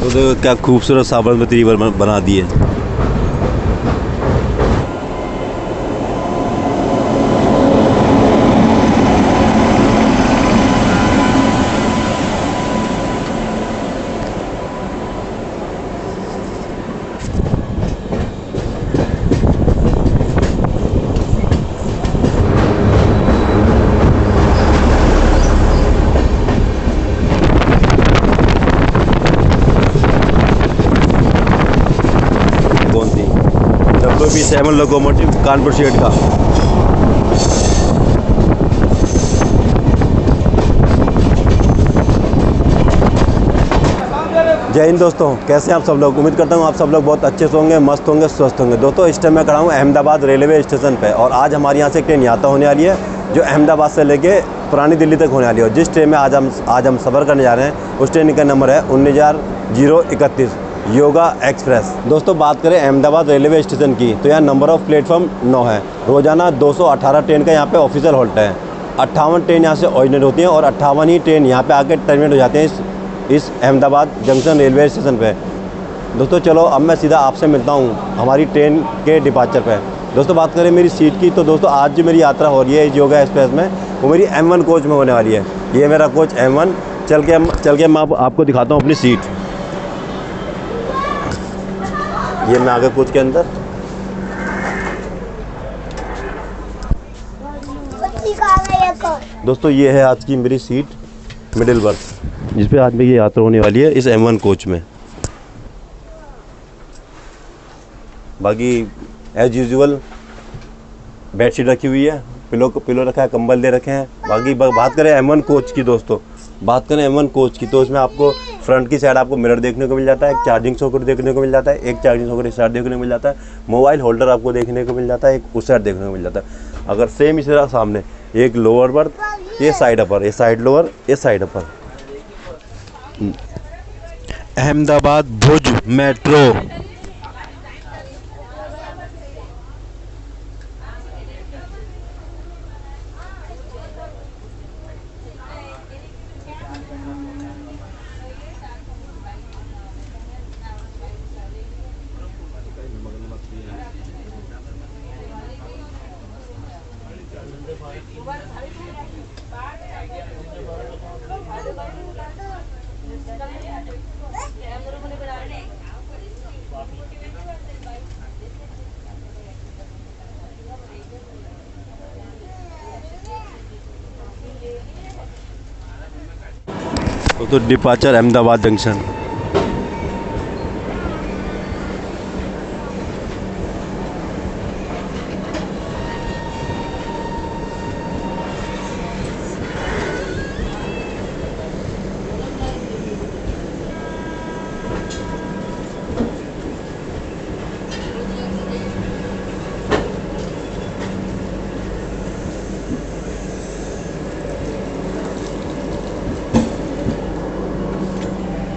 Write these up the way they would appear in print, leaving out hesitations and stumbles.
तो देखो क्या खूबसूरत साबरमती रिवर बना दी है। WP7 लोकोमोटिव कानपुर शेड का। जय हिंद दोस्तों, कैसे हैं आप सब लोग। उम्मीद करता हूं आप सब लोग बहुत अच्छे से होंगे, मस्त होंगे, स्वस्थ होंगे। दोस्तों इस टाइम मैं खड़ा हूं अहमदाबाद रेलवे स्टेशन पे और आज हमारे यहाँ से एक ट्रेन यात्रा होने वाली है जो अहमदाबाद से लेके पुरानी दिल्ली तक होने वाली है। और जिस ट्रेन में आज हम सफ़र करने जा रहे हैं उस ट्रेन का नंबर है 19031 योगा एक्सप्रेस। दोस्तों बात करें अहमदाबाद रेलवे स्टेशन की तो यहाँ नंबर ऑफ़ प्लेटफॉर्म 9 है। रोज़ाना 218 ट्रेन का यहाँ पे ऑफिशियल हॉल्ट है। 58 ट्रेन यहाँ से ऑरिजिनेट होती हैं और 58 ही ट्रेन यहाँ पे आके टर्मिनेट हो जाते हैं इस अहमदाबाद जंक्शन रेलवे स्टेशन पे। दोस्तों चलो अब मैं सीधा आपसे मिलता हूँ हमारी ट्रेन के डिपार्चर पे। दोस्तों बात करें मेरी सीट की तो दोस्तों आज जो मेरी यात्रा हो रही है इस योगा एक्सप्रेस में वो मेरी M1 कोच में होने वाली है। ये मेरा कोच M1। चल के मैं आपको दिखाता हूँ अपनी सीट। ये मैं आगे कोच के अंदर। दोस्तों ये है आज की मेरी सीट मिडिल बर्थ जिस पे आज मेरी यात्रा होने वाली है इस M1 कोच में। बाकी एज यूजुअल बेडशीट रखी हुई है, पिलो रखा है, कंबल दे रखे हैं। बाकी बात करें M1 कोच की दोस्तों, बात करें M1 कोच की तो इसमें आपको फ्रंट की साइड आपको मिरर देखने को मिल जाता है, एक चार्जिंग सॉकेट देखने को मिल जाता है, एक चार्जिंग सॉकेट इस साइड देखने को मिल जाता है, मोबाइल होल्डर आपको देखने को मिल जाता है, एक उस साइड देखने को मिल जाता है। अगर सेम इसी तरह सामने एक लोअर बर्थ, ये साइड अपर, ये साइड लोअर, ये साइड अपर। अहमदाबाद भुज मेट्रो। तो डिपार्चर अहमदाबाद जंक्शन।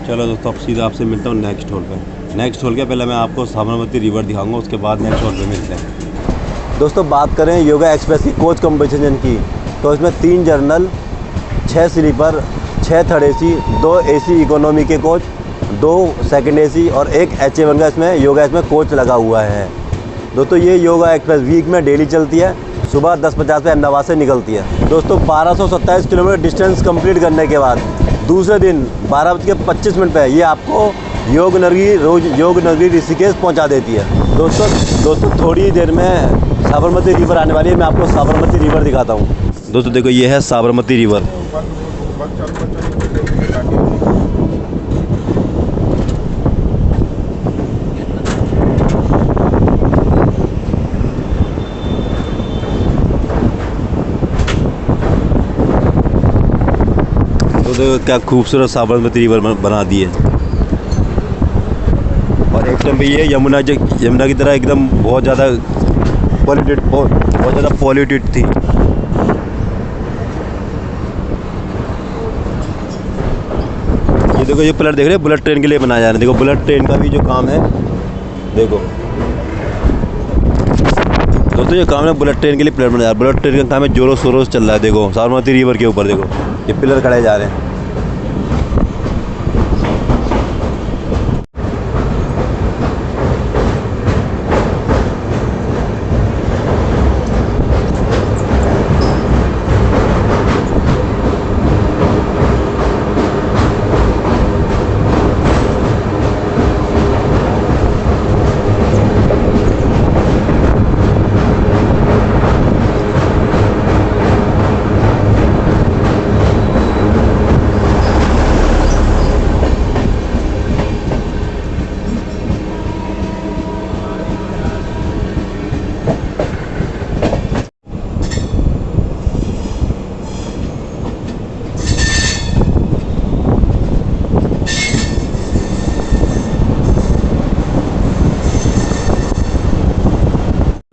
चलो दोस्तों अब सीधा आपसे मिलता हूँ नेक्स्ट हॉल पे। नेक्स्ट हॉल के पहले मैं आपको साबरमती रिवर दिखाऊंगा, उसके बाद नेक्स्ट हॉल पे मिलते हैं। दोस्तों बात करें योगा एक्सप्रेस की कोच कंपोजिशन की तो इसमें 3 general, 6 sleeper, 6 third AC, 2 AC economy के कोच, 2 सेकंड AC और एक HA1 का इसमें योगा इसमें कोच लगा हुआ है। दोस्तों ये योगा एक्सप्रेस वीक में डेली चलती है, सुबह 10:50 पे अहमदाबाद से निकलती है। दोस्तों 1227 किलोमीटर डिस्टेंस कंप्लीट करने के बाद दूसरे दिन 12:25 पे ये आपको योग नगरी ऋषिकेश पहुंचा देती है। दोस्तों थोड़ी देर में साबरमती रिवर आने वाली है, मैं आपको साबरमती रिवर दिखाता हूँ। दोस्तों देखो ये है साबरमती रिवर। तो देखो क्या खूबसूरत साबरमती रिवर बना दी है। और एक टाइम पे ये यमुना की तरह एकदम बहुत ज़्यादा पॉल्यूटेड थी। ये देखो ये पिलर देख रहे हैं, बुलेट ट्रेन के लिए बनाया जा रहा है। देखो बुलेट ट्रेन का भी जो काम है, देखो दोस्तों ये काम है बुलेट ट्रेन के लिए पिलर बनाया। बुलेट ट्रेन का काम है, जोरों शोरों से चल रहा है। देखो साबरमती रिवर के ऊपर देखो ये पिलर खड़े जा रहे हैं।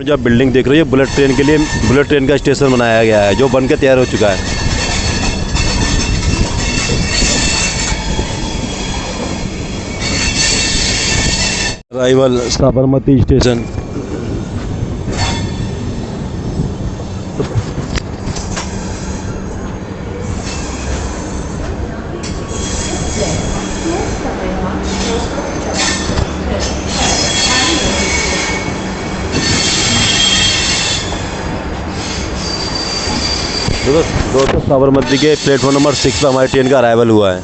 जो आप बिल्डिंग देख रहे हो, बुलेट ट्रेन के लिए बुलेट ट्रेन का स्टेशन बनाया गया है, जो बनकर तैयार हो चुका है। Arrival Sabarmati station. दोस्तों साबरमती के प्लेटफॉर्म नंबर 6 पर हमारी ट्रेन का अराइवल हुआ है।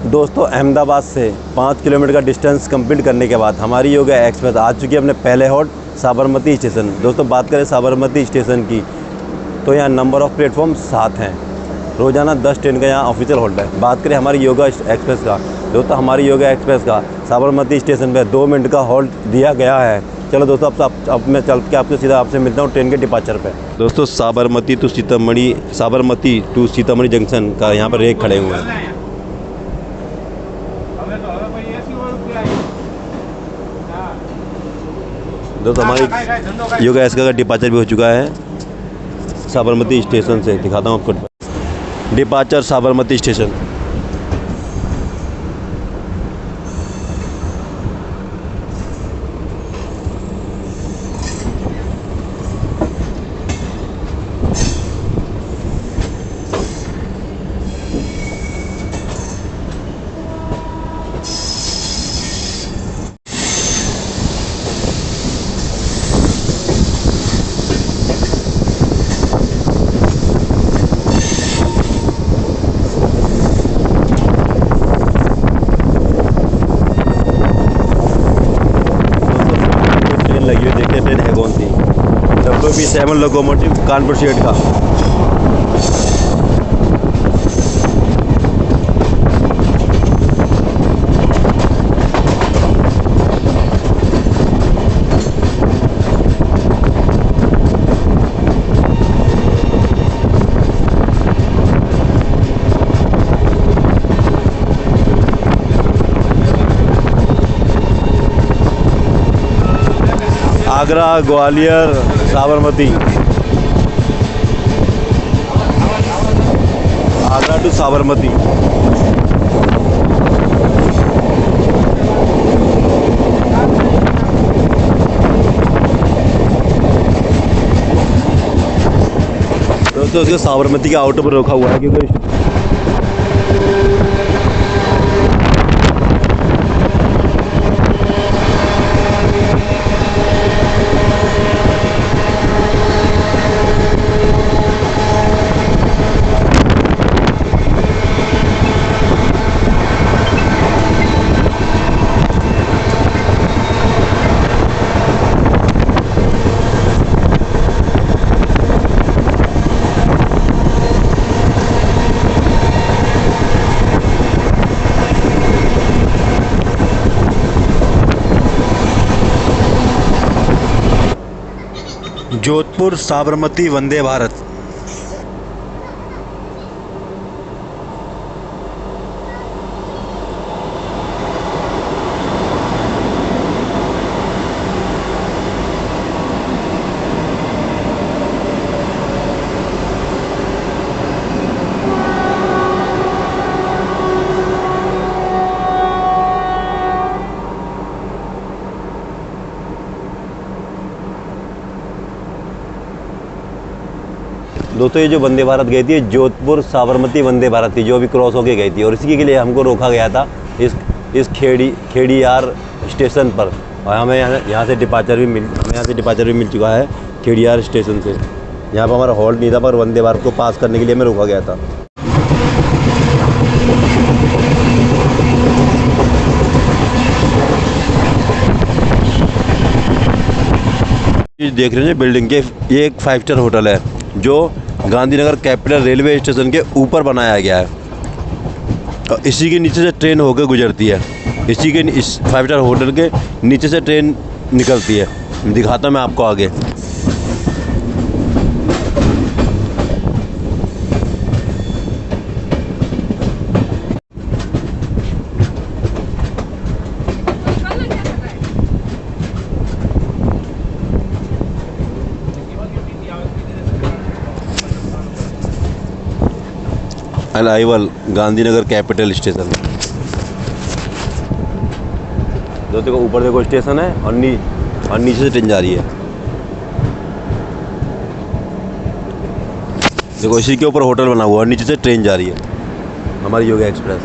दोस्तों अहमदाबाद से 5 किलोमीटर का डिस्टेंस कंप्लीट करने के बाद हमारी योगा एक्सप्रेस आ चुकी है अपने पहले हॉल्ट साबरमती स्टेशन। दोस्तों बात करें साबरमती स्टेशन की, तो यहाँ नंबर ऑफ़ प्लेटफॉर्म 7 हैं। रोज़ाना 10 ट्रेन का यहाँ ऑफिशियल हॉल्ट है। बात करें हमारी योगा एक्सप्रेस का, दोस्तों हमारी योगा एक्सप्रेस का साबरमती स्टेशन पे 2 मिनट का हॉल्ट दिया गया है। चलो दोस्तों अब मैं चल के आपसे सीधा आपसे मिलता हूँ ट्रेन के डिपार्चर पे। दोस्तों साबरमती टू सीतामढ़ी जंक्शन का यहाँ पर रेक खड़े हुए हैं। दोस्तों हमारी योगा एक्सप्रेस का डिपार्चर भी हो चुका है साबरमती स्टेशन से। दिखाता हूँ आपको डिपार्चर साबरमती स्टेशन। ट्रेन है कौन सी? WP7 लोकोमोटिव कानपुर शेड का। आगरा, ग्वालियर, साबरमती। आगरा टू साबरमती। दोस्तों उसके साबरमती के आउटर पर रोका हुआ है क्योंकि जोधपुर साबरमती वंदे भारत। दोस्तों ये जो वंदे भारत गई थी, जोधपुर साबरमती वंदे भारत थी, जो अभी क्रॉस होके गई थी और इसी के लिए हमको रोका गया था इस खेड़ियार स्टेशन पर। और हमें यहाँ से डिपार्चर भी मिल चुका है खेड़ियार स्टेशन से। यहाँ पर हमारा हॉल्ट नहीं था, पर वंदे भारत को पास करने के लिए हमें रोका गया था। देख रहे हैं बिल्डिंग के, ये एक 5 स्टार होटल है जो गांधीनगर कैपिटल रेलवे स्टेशन के ऊपर बनाया गया है और इसी के नीचे से ट्रेन होकर गुजरती है। इस 5 स्टार होटल के नीचे से ट्रेन निकलती है। दिखाता हूँ मैं आपको आगे। Arrival Gandhinagar capital station. दोस्तों को ऊपर देखो स्टेशन है और नीचे से ट्रेन जा रही है। देखो इसी के ऊपर होटल बना हुआ है और नीचे से ट्रेन जा रही है हमारी योगा एक्सप्रेस।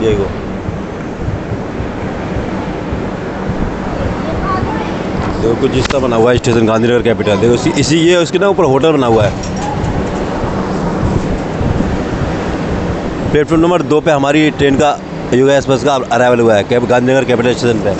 देखो देखो कुछ इस तरह बना हुआ है स्टेशन गांधीनगर कैपिटल। देखो इसी ये उसके ना ऊपर होटल बना हुआ है। प्लेटफॉर्म नंबर 2 पे हमारी ट्रेन का योगा एक्सप्रेस का अराइवल हुआ है गांधीनगर कैपिटल स्टेशन पे।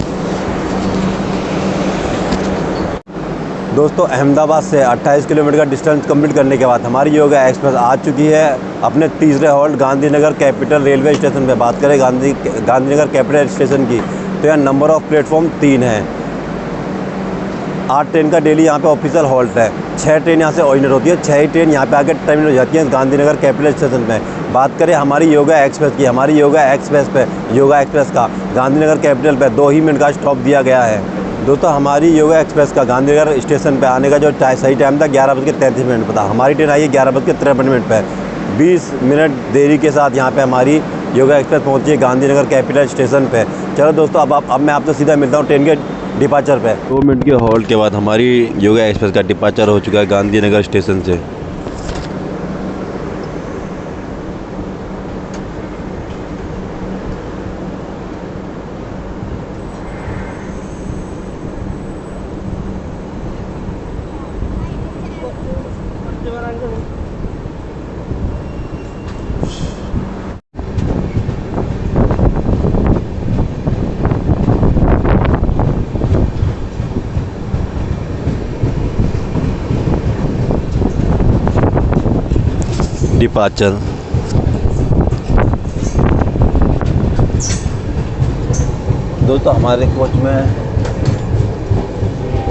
दोस्तों अहमदाबाद से 28 किलोमीटर का डिस्टेंस कंप्लीट करने के बाद हमारी योगा एक्सप्रेस आ चुकी है अपने तीसरे halt Gandhinagar capital railway station पे। बात करें गांधीनगर कैपिटल स्टेशन की तो यहाँ नंबर ऑफ़ प्लेटफॉर्म 3 है। 8 ट्रेन का डेली यहाँ पे ऑफिशियल हॉल्ट है। 6 ट्रेन यहाँ से ऑर्डिनर होती है। 6 ही ट्रेन यहाँ पे आकर टर्मिनेट हो जाती है गांधीनगर कैपिटल स्टेशन पे। बात करें हमारी योगा एक्सप्रेस की, हमारी योगा एक्सप्रेस का गांधीनगर कैपिटल पे 2 ही मिनट का स्टॉप दिया गया है। दोस्तों हमारी योगा एक्सप्रेस का गांधीनगर स्टेशन पे आने का जो सही टाइम था 11:33 पर था। हमारी ट्रेन आई है 11:53 पर। 20 मिनट देरी के साथ यहाँ पे हमारी योगा एक्सप्रेस पहुँची है गांधीनगर कैपिटल स्टेशन पे। चलो दोस्तों अब मैं आपसे सीधा मिलता हूँ ट्रेन के डिपार्चर पे। 2 मिनट के हॉल्ट के बाद हमारी योगा एक्सप्रेस का डिपार्चर हो चुका है गांधीनगर स्टेशन से। डिपार्चर दोस्तों हमारे कोच में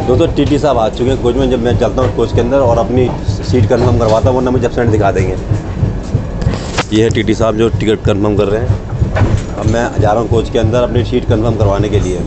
दोस्तों टीटी साहब आ चुके हैं कोच में। जब मैं चलता हूँ कोच के अंदर और अपनी सीट कंफर्म करवाता हूँ वरना मुझे एब्सेंट दिखा देंगे। ये है टीटी साहब जो टिकट कंफर्म कर रहे हैं। अब मैं जा रहा हूँ कोच के अंदर अपनी सीट कंफर्म करवाने के लिए।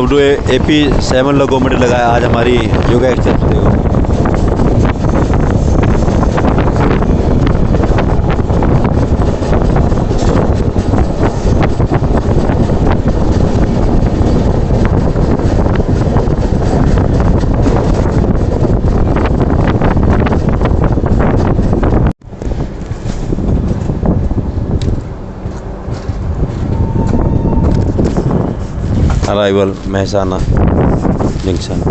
WAP7 लोकोमोटिव लगाया आज हमारी योगा एक्सप्रेस पे। Arrival Mehsana junction.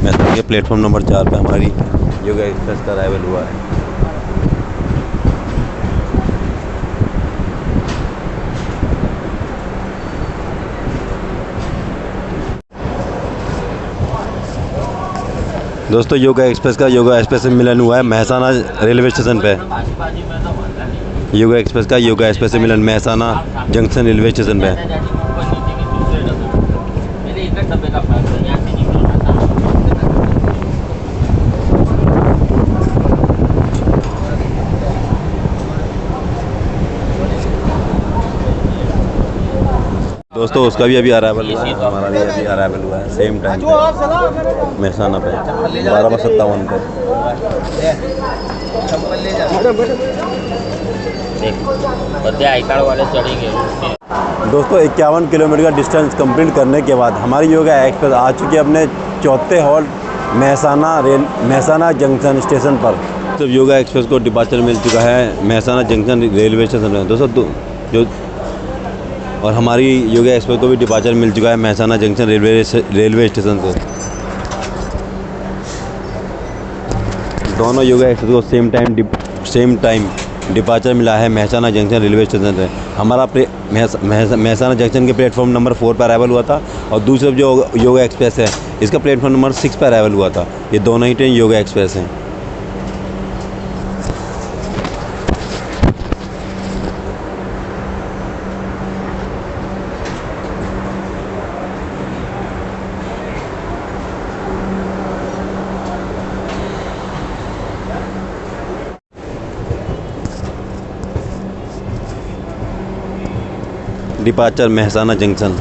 महसाना के प्लेटफॉर्म नंबर 4 पे हमारी योगा एक्सप्रेस का अराइवल हुआ है। दोस्तों योगा एक्सप्रेस से मिलन हुआ है महसाना रेलवे स्टेशन पे। योगा एक्सप्रेस से मिलन महसाना जंक्शन रेलवे स्टेशन पे। दोस्तों उसका भी अभी अराइवल हुआ है, हमारा भी अभी अराइवल हुआ है सेम टाइम पे महसाना पे 12:57 पे। दोस्तों 51 किलोमीटर का डिस्टेंस कंप्लीट करने के बाद हमारी योगा एक्सप्रेस आ चुकी है अपने चौथे हॉल्ट महसाना जंक्शन स्टेशन पर। तो योगा एक्सप्रेस को डिपार्चर मिल चुका है महसाना जंक्शन रेलवे स्टेशन पर दोस्तों जो, और हमारी योगा एक्सप्रेस को भी डिपार्चर मिल चुका है महसाना जंक्शन रेलवे स्टेशन से। दोनों योगा एक्सप्रेस को सेम टाइम डिपार्चर मिला है महसाना जंक्शन रेलवे स्टेशन से। हमारा महसाना जंक्शन के प्लेटफॉर्म नंबर 4 पर अराइवल हुआ था और दूसरा जो योगा एक्सप्रेस है इसका प्लेटफॉर्म नंबर 6 पर अराइवल हुआ था। ये दोनों ही ट्रेन योगा एक्सप्रेस हैं। Departure Mahesana junction.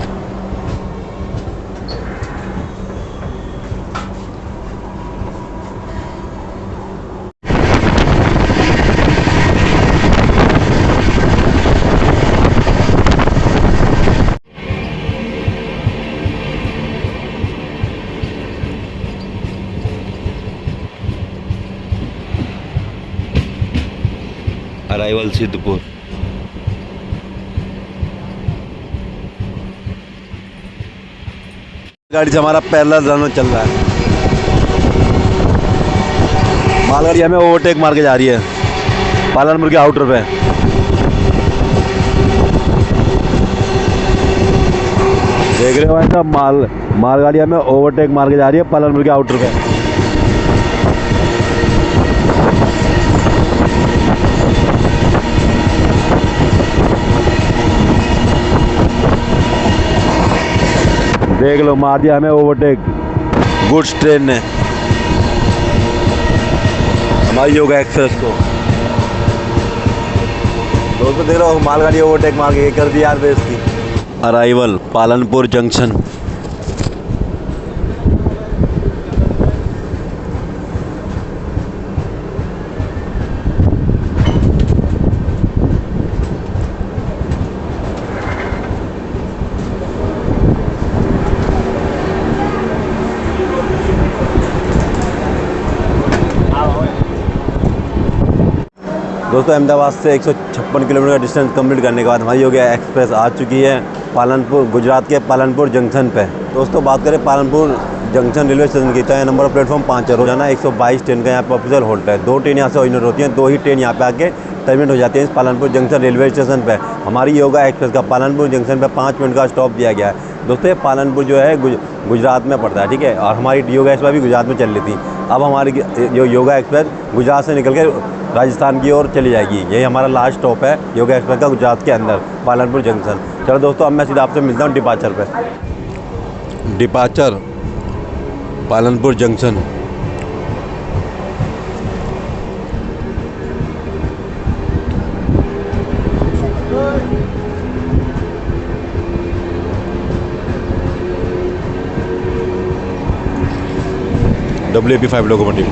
Arrival Siddhpur. गाड़ी से हमारा पैरेलल रन चल रहा है। मालगाड़ी हमें ओवरटेक मार के जा रही है पालनपुर के आउटर पे। देख रहे हो भाई साहब मालगाड़ी हमें ओवरटेक मार के जा रही है पालनपुर के आउटर पे। देख लो मार दिया हमें ओवरटेक गुड्स ट्रेन ने हमारी योगा एक्सप्रेस को। दोस्तों देख लो मालगाड़ी ओवरटेक मार के कर दी यार बेइज्जती। Arrival Palanpur junction. दोस्तों अहमदाबाद से 156 किलोमीटर का डिस्टेंस कंप्लीट करने के बाद हमारी योगा एक्सप्रेस आ चुकी है पालनपुर गुजरात के पालनपुर जंक्शन पे। दोस्तों बात करें पालनपुर जंक्शन रेलवे स्टेशन की तो यहाँ नंबर प्लेटफॉर्म 5 है। रोजाना 122 ट्रेन का यहाँ पर ऑफिशियल होल्ड है। 2 ट्रेन यहाँ से ओरिजिनेट होती हैं, 2 ही ट्रेन यहाँ पे आके टर्मिनेट हो जाती है इस पालनपुर जंक्शन रेलवे स्टेशन पे। हमारी योगा एक्सप्रेस का पालनपुर जंक्शन पे 5 मिनट का स्टॉप दिया गया है। दोस्तों ये पालनपुर जो है गुजरात में पड़ता है, ठीक है। और हमारी योगा एक्सप्रेस भी गुजरात में चल रही थी। अब हमारी जो योगा एक्सप्रेस गुजरात से निकल के राजस्थान की ओर चली जाएगी। यही हमारा लास्ट स्टॉप है योगा एक्सप्रेस का गुजरात के अंदर पालनपुर जंक्शन। चलो दोस्तों अब मैं सीधा आपसे मिलता हूँ डिपार्चर पे। Departure Palanpur junction. WAP5 locomotive.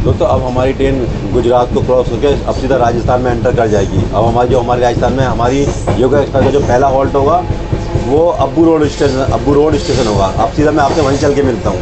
दोस्तों अब हमारी ट्रेन गुजरात को क्रॉस करके अब सीधा राजस्थान में एंटर कर जाएगी। अब हमारे राजस्थान में हमारी योगा एक्सप्रेस का जो पहला हॉल्ट होगा वो अब्बू रोड स्टेशन होगा। अब सीधा मैं आपसे वहीं चल के मिलता हूँ।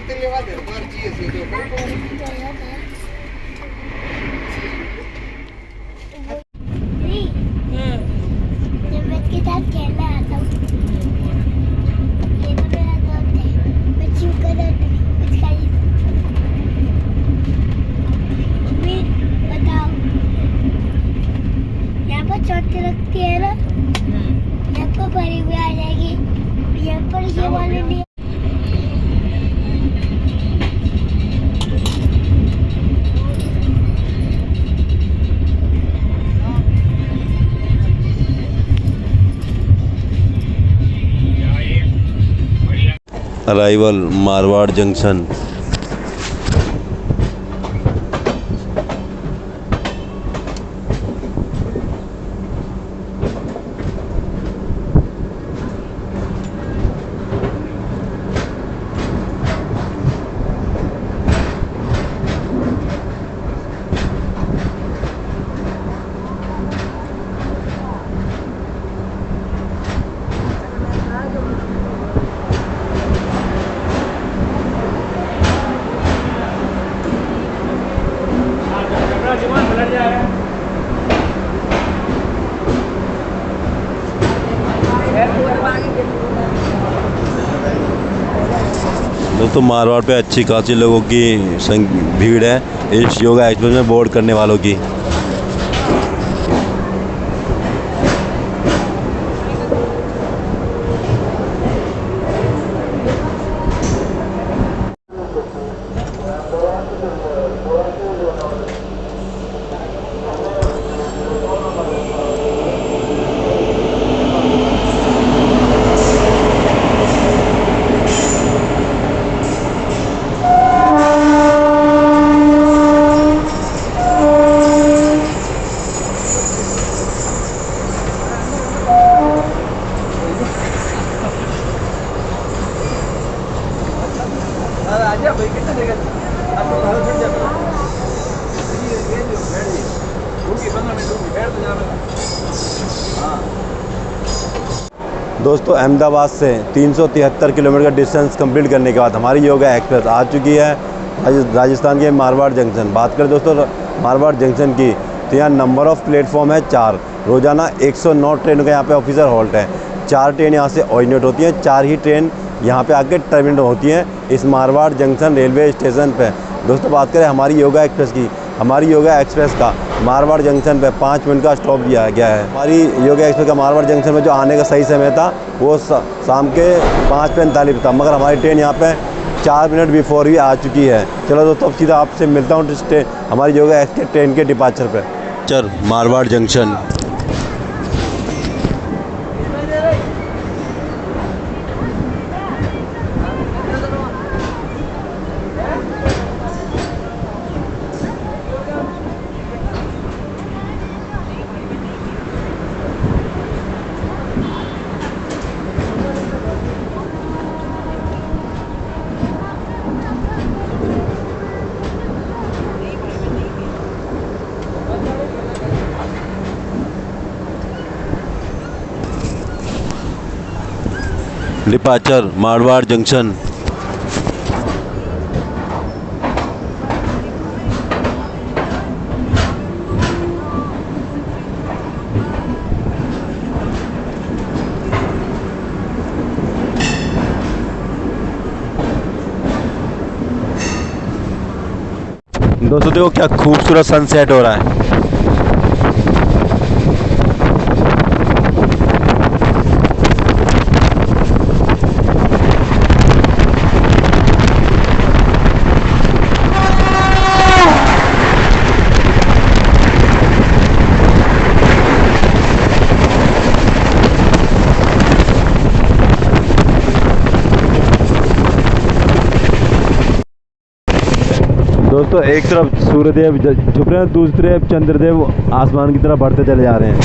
जब मैं इसके साथ खेलने आता हूँ, ये तो मेरा दोस्त है, मैं चू कर उसका ये भी बताओ, यहाँ पर चोट लगती है ना, यहाँ पर परी भी आ जाएगी, यहाँ पर ये वाले नहीं। Arrival Marwar junction. दोस्तों मारवाड़ पे अच्छी खासी लोगों की भीड़ है इस योगा एक्सप्रेस में बोर्ड करने वालों की। दोस्तों अहमदाबाद से 373 किलोमीटर का डिस्टेंस कंप्लीट करने के बाद हमारी योगा एक्सप्रेस आ चुकी है राजस्थान के मारवाड़ जंक्शन। बात करें दोस्तों मारवाड़ जंक्शन की तो यहाँ नंबर ऑफ़ प्लेटफॉर्म है 4। रोज़ाना 109 ट्रेनों का यहाँ पे ऑफिसर हॉल्ट है। 4 ट्रेन यहाँ से ओरिजिनेट होती हैं, 4 ही ट्रेन यहाँ पे आके टर्मिनेट होती हैं इस मारवाड़ जंक्शन रेलवे स्टेशन पे। दोस्तों बात करें हमारी योगा एक्सप्रेस की, हमारी योगा एक्सप्रेस का मारवाड़ जंक्शन पे 5 मिनट का स्टॉप दिया गया है। हमारी योगा एक्सप्रेस का मारवाड़ जंक्शन में जो आने का सही समय था वो शाम के 5:45 था, मगर हमारी ट्रेन यहाँ पे 4 मिनट बिफोर ही आ चुकी है। चलो दोस्तों अब सीधा आपसे मिलता हूँ हमारी योगा एक्सप्रेस ट्रेन के डिपार्चर पर। Marwar junction. Departure Marwar junction. दोस्तों देखो क्या खूबसूरत सनसेट हो रहा है। दोस्तों एक तरफ सूर्यदेव छुप रहे हैं, दूसरी तरफ चंद्रदेव आसमान की तरफ बढ़ते चले जा रहे हैं।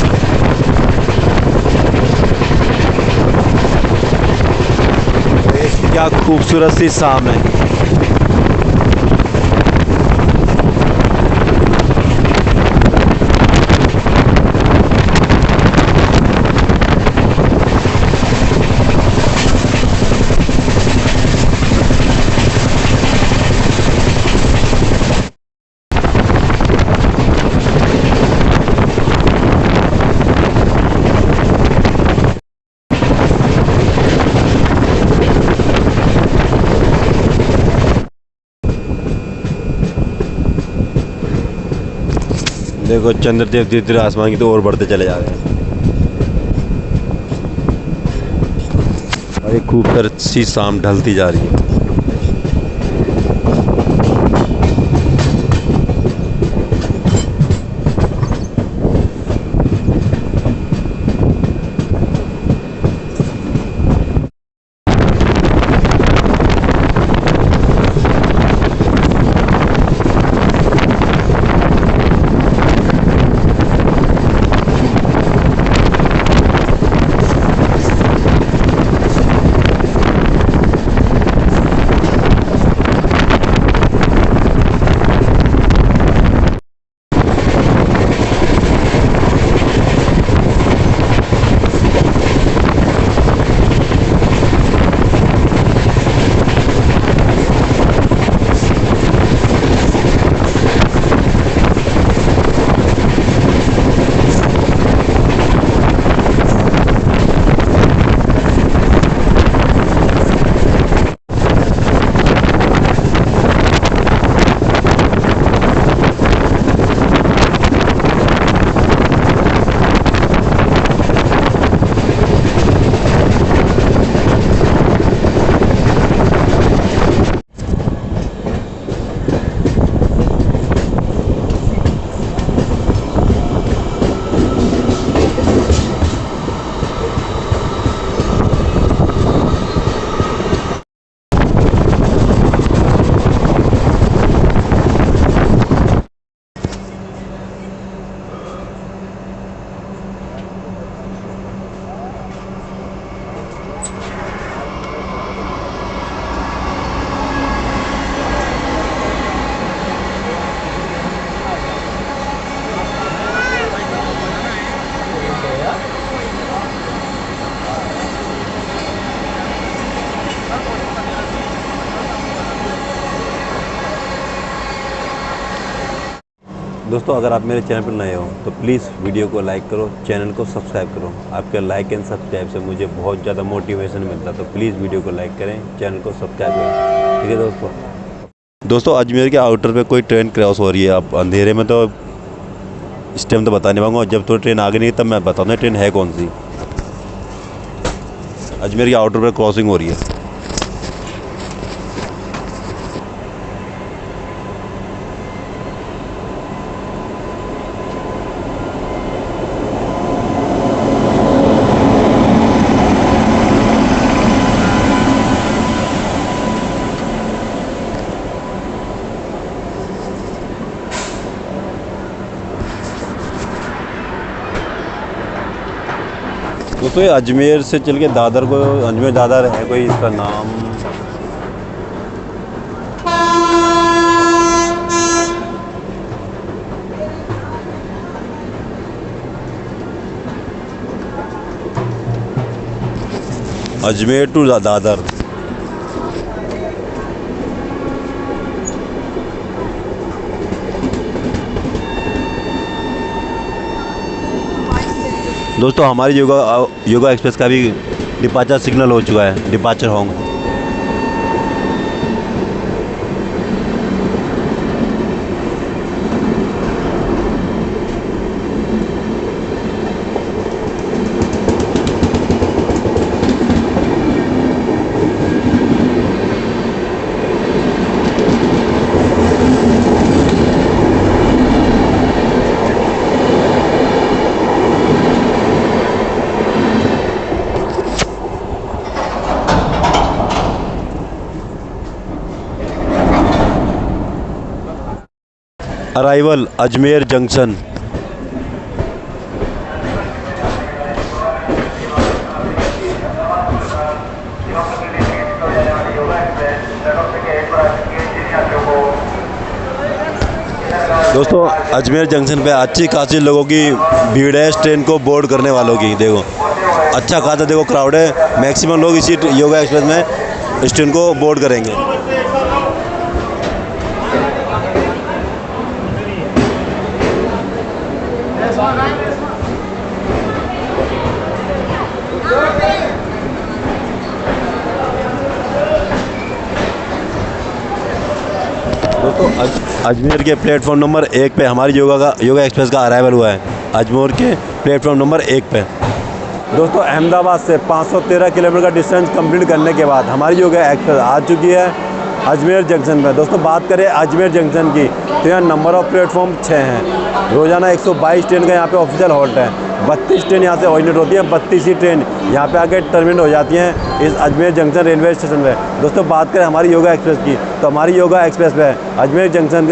क्या खूबसूरत सी शाम है। देखो चंद्रदेव धीरे धीरे आसमान की तो और बढ़ते चले जा रहे हैं और एक खूबसूरत सी शाम ढलती जा रही है। दोस्तों अगर आप मेरे चैनल पर नए हो तो प्लीज़ वीडियो को लाइक करो, चैनल को सब्सक्राइब करो। आपके लाइक एंड सब्सक्राइब से मुझे बहुत ज़्यादा मोटिवेशन मिलता है, तो प्लीज़ वीडियो को लाइक करें, चैनल को सब्सक्राइब करें। ठीक है दोस्तों अजमेर के आउटर पे कोई ट्रेन क्रॉस हो रही है। अब अंधेरे में तो इस टाइम तो बता नहीं पाऊँगा, जब तो ट्रेन आगे नहीं तब मैं बताऊँगा ट्रेन है कौन सी। अजमेर के आउटर पे क्रॉसिंग हो रही है। दोस्तों ये अजमेर से चल के दादर को, अजमेर दादर है कोई इसका नाम, अजमेर टू दादर। दोस्तों हमारी योगा एक्सप्रेस का भी डिपार्चर सिग्नल हो चुका है, डिपार्चर होंगे। Arrival Ajmer junction. दोस्तों अजमेर जंक्शन पे अच्छी खासी लोगों की भीड़ है इस ट्रेन को बोर्ड करने वालों की। देखो अच्छा खासा देखो क्राउड है, मैक्सिमम लोग इसी योगा एक्सप्रेस में इस ट्रेन को बोर्ड करेंगे। दोस्तों अजमेर के प्लेटफॉर्म नंबर 1 पे हमारी योगा एक्सप्रेस का अराइवल हुआ है। अजमेर के प्लेटफॉर्म नंबर 1 पे दोस्तों अहमदाबाद से 513 किलोमीटर का डिस्टेंस कंप्लीट करने के बाद हमारी योगा एक्सप्रेस आ चुकी है अजमेर जंक्शन पर। दोस्तों बात करें अजमेर जंक्शन की तो यहाँ नंबर ऑफ़ प्लेटफॉर्म 6 हैं। रोज़ाना 122 ट्रेन का यहाँ पे ऑफिशियल हॉल्ट है। 32 ट्रेन यहाँ से ऑरिजिनेट होती है, 32 ही ट्रेन यहाँ पे आके टर्मिनेट हो जाती हैं इस अजमेर जंक्शन रेलवे स्टेशन पे। दोस्तों बात करें हमारी योगा एक्सप्रेस की तो हमारी योगा एक्सप्रेस पे अजमेर जंक्शन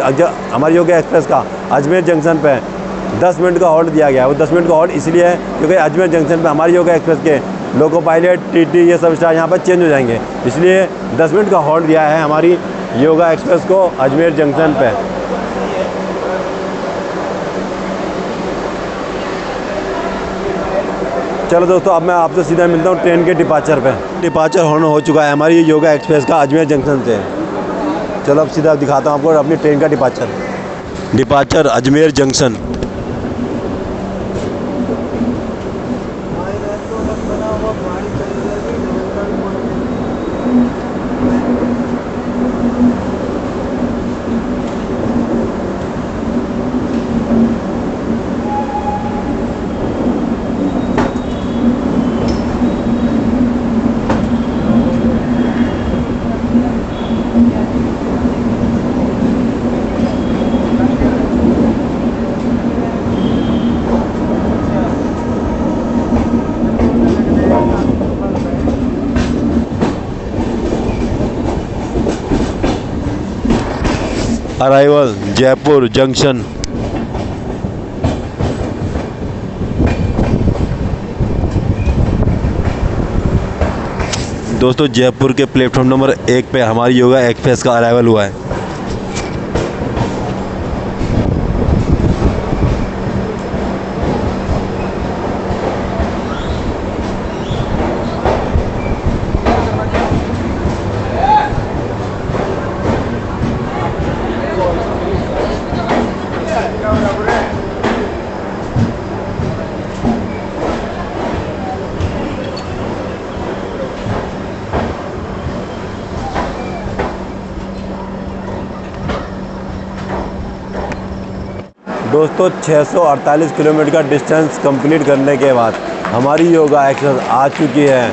हमारी योगा एक्सप्रेस का अजमेर जंक्शन पे 10 मिनट का हॉल्ट दिया गया है। वो 10 मिनट का हॉल्ट इसलिए है क्योंकि अजमेर जंक्शन पे हमारी योगा एक्सप्रेस के लोको पायलट टीटी ये सब स्टाफ यहाँ पर चेंज हो जाएंगे, इसलिए 10 मिनट का हॉल्ट दिया है हमारी योगा एक्सप्रेस को अजमेर जंक्शन पे। चलो दोस्तों अब मैं आपसे सीधा मिलता हूँ ट्रेन के डिपार्चर पे। डिपार्चर हो चुका है हमारी योगा एक्सप्रेस का अजमेर जंक्शन से। चलो अब सीधा दिखाता हूँ आपको अपनी ट्रेन का departure Ajmer junction. Arrival Jaipur junction. दोस्तों जयपुर के प्लेटफॉर्म नंबर 1 पे हमारी योगा एक्सप्रेस का अराइवल हुआ है। दोस्तों 648 किलोमीटर का डिस्टेंस कंप्लीट करने के बाद हमारी योगा एक्सप्रेस आ चुकी है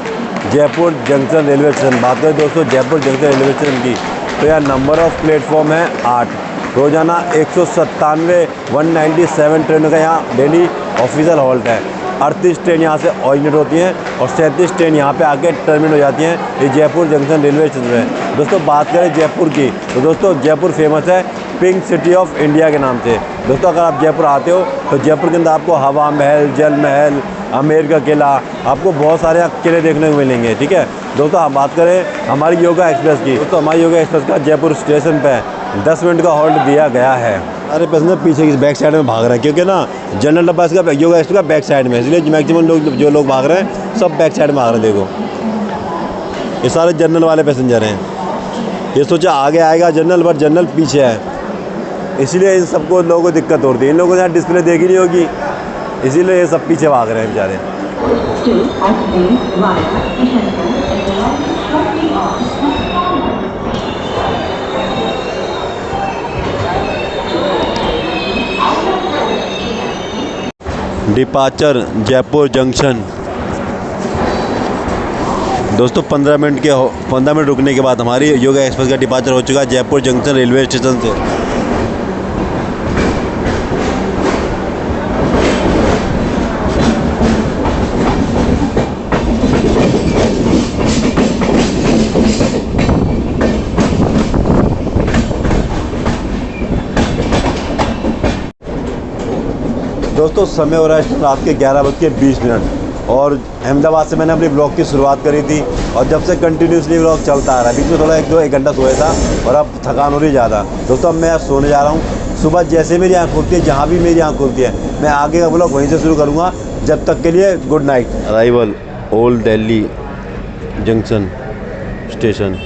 जयपुर जंक्शन रेलवे स्टेशन। बात करें दोस्तों जयपुर जंक्शन रेलवे स्टेशन की तो यह नंबर ऑफ़ प्लेटफॉर्म है 8। रोज़ाना 197 ट्रेनों का यहाँ डेली ऑफिशियल हॉल्ट है। 38 ट्रेन यहाँ से ऑरिजिनेट होती हैं और 37 ट्रेन यहाँ पे आके टर्मिनेट हो जाती हैं ये जयपुर जंक्शन रेलवे स्टेशन है। दोस्तों बात करें जयपुर की तो दोस्तों जयपुर फेमस है पिंक सिटी ऑफ इंडिया के नाम से। दोस्तों अगर आप जयपुर आते हो तो जयपुर के अंदर आपको हवा महल, जल महल, आमेर का किला, आपको बहुत सारे किले देखने को मिलेंगे। ठीक है दोस्तों, हम बात करें हमारी योगा एक्सप्रेस की तो हमारी योगा एक्सप्रेस का जयपुर स्टेशन पे 10 मिनट का हॉल्ट दिया गया है। अरे पैसेंजर पीछे की बैक साइड में भाग रहे हैं क्योंकि ना जनरल डब्बा इसका योगा एक्सप्रेस का बैक साइड में, इसलिए मैक्सिमम जो लोग भाग रहे हैं सब बैक साइड में भाग रहे हैं। देखो ये सारे जनरल वाले पैसेंजर हैं। ये सोचा आगे आएगा जनरल, पर जनरल पीछे है, इसलिए इन सबको लोगों को दिक्कत होती है। इन लोगों ने यहाँ डिस्प्ले देखी नहीं होगी, इसीलिए ये सब पीछे भाग रहे हैं बेचारे। Departure Jaipur junction. दोस्तों 15 मिनट रुकने के बाद हमारी योगा एक्सप्रेस का डिपार्चर हो चुका है जयपुर जंक्शन रेलवे स्टेशन से। दोस्तों समय हो रहा है रात के 11:20 और अहमदाबाद से मैंने अपनी ब्लॉग की शुरुआत करी थी और जब से कंटिन्यूसली ब्लॉग चलता आ रहा है। बीच में थोड़ा 1 घंटा सोया था और अब थकान हो रही ज़्यादा। दोस्तों अब मैं आज सोने जा रहा हूँ। सुबह जैसे मेरी आँख खुलती है, जहाँ भी मेरी आँख खुलती है, मैं आगे का ब्लॉग वहीं से शुरू करूँगा। जब तक के लिए good night. Arrival old Delhi junction station.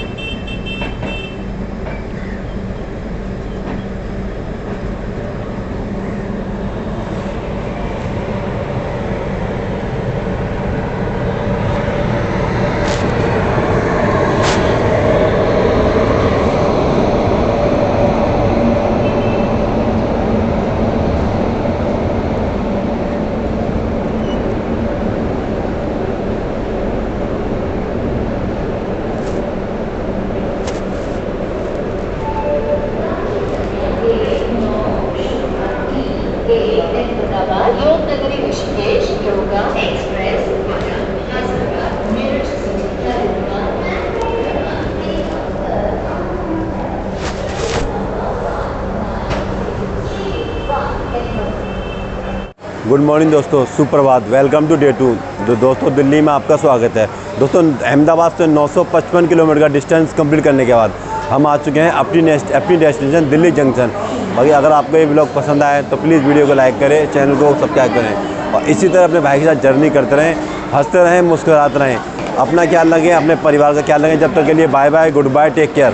Good morning दोस्तों, सुप्रभात। Welcome to day 2। दोस्तों दिल्ली में आपका स्वागत है। दोस्तों अहमदाबाद से 955 किलोमीटर का डिस्टेंस कंप्लीट करने के बाद हम आ चुके हैं अपनी डेस्टिनेशन दिल्ली जंक्शन। बाकी अगर आपको ये ब्लॉग पसंद आए तो प्लीज़ वीडियो को लाइक करें, चैनल को सब्सक्राइब करें और इसी तरह अपने भाई के साथ जर्नी करते रहें, हंसते रहें, मुस्कुराते रहें। अपना ख्याल रखें, अपने परिवार का ख्याल रखें। जब तक के लिए bye bye, goodbye, take care.